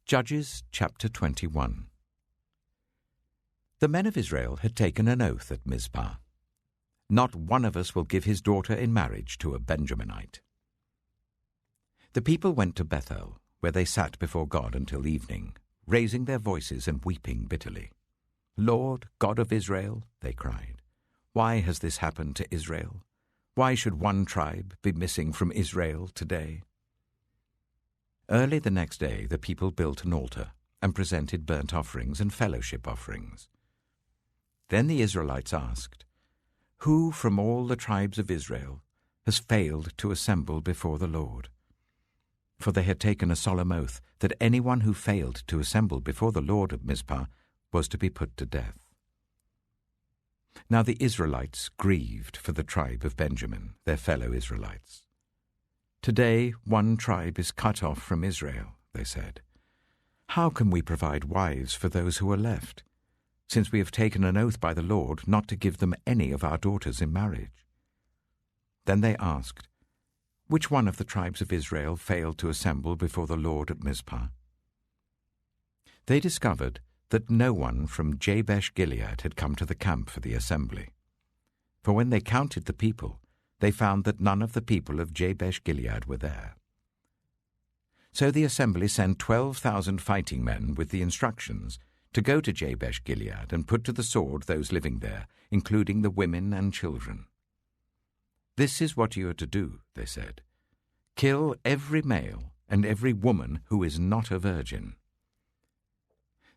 Judges chapter 21. The men of Israel had taken an oath at Mizpah. Not one of us will give his daughter in marriage to a Benjaminite. The people went to Bethel, where they sat before God until evening, raising their voices and weeping bitterly. "Lord, God of Israel," they cried, "why has this happened to Israel? Why should one tribe be missing from Israel today?" Early the next day the people built an altar and presented burnt offerings and fellowship offerings. Then the Israelites asked, "Who from all the tribes of Israel has failed to assemble before the Lord?" For they had taken a solemn oath that anyone who failed to assemble before the Lord at Mizpah was to be put to death. Now the Israelites grieved for the tribe of Benjamin, their fellow Israelites. "Today one tribe is cut off from Israel," they said. "How can we provide wives for those who are left, since we have taken an oath by the Lord not to give them any of our daughters in marriage?" Then they asked, "Which one of the tribes of Israel failed to assemble before the Lord at Mizpah?" They discovered that no one from Jabesh-Gilead had come to the camp for the assembly. For when they counted the people, they found that none of the people of Jabesh-Gilead were there. So the assembly sent 12,000 fighting men with the instructions to go to Jabesh-Gilead and put to the sword those living there, including the women and children. "This is what you are to do," they said. "Kill every male and every woman who is not a virgin."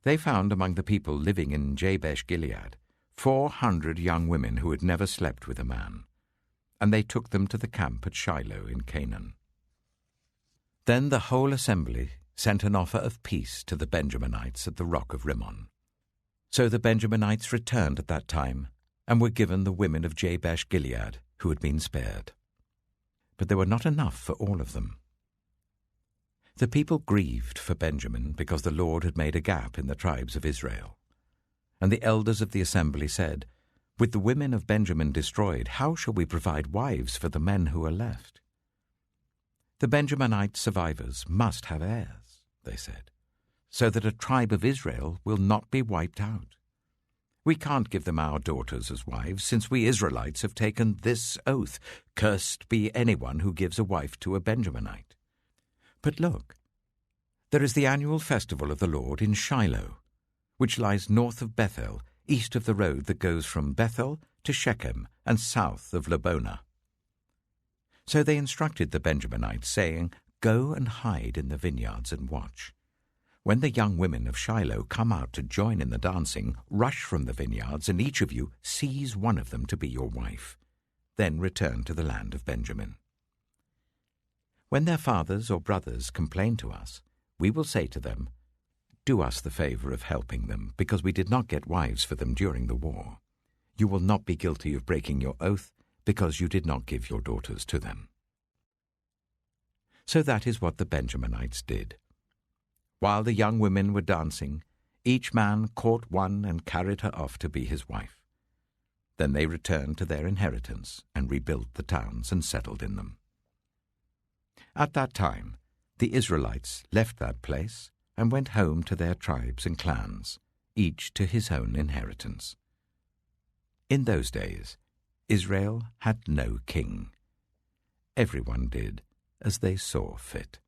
They found among the people living in Jabesh-Gilead 400 young women who had never slept with a man, and they took them to the camp at Shiloh in Canaan. Then the whole assembly sent an offer of peace to the Benjaminites at the rock of Rimmon. So the Benjaminites returned at that time and were given the women of Jabesh-Gilead who had been spared. But there were not enough for all of them. The people grieved for Benjamin because the Lord had made a gap in the tribes of Israel. And the elders of the assembly said, "With the women of Benjamin destroyed, how shall we provide wives for the men who are left?" "The Benjaminite survivors must have heirs," they said, "so that a tribe of Israel will not be wiped out. We can't give them our daughters as wives, since we Israelites have taken this oath, 'Cursed be anyone who gives a wife to a Benjaminite.' But look, there is the annual festival of the Lord in Shiloh, which lies north of Bethel, east of the road that goes from Bethel to Shechem and south of Lebonah." So they instructed the Benjaminites, saying, "Go and hide in the vineyards and watch. When the young women of Shiloh come out to join in the dancing, rush from the vineyards, and each of you seize one of them to be your wife. Then return to the land of Benjamin. When their fathers or brothers complain to us, we will say to them, 'Do us the favor of helping them, because we did not get wives for them during the war. You will not be guilty of breaking your oath, because you did not give your daughters to them.'" So that is what the Benjaminites did. While the young women were dancing, each man caught one and carried her off to be his wife. Then they returned to their inheritance and rebuilt the towns and settled in them. At that time, the Israelites left that place and went home to their tribes and clans, each to his own inheritance. In those days, Israel had no king. Everyone did as they saw fit.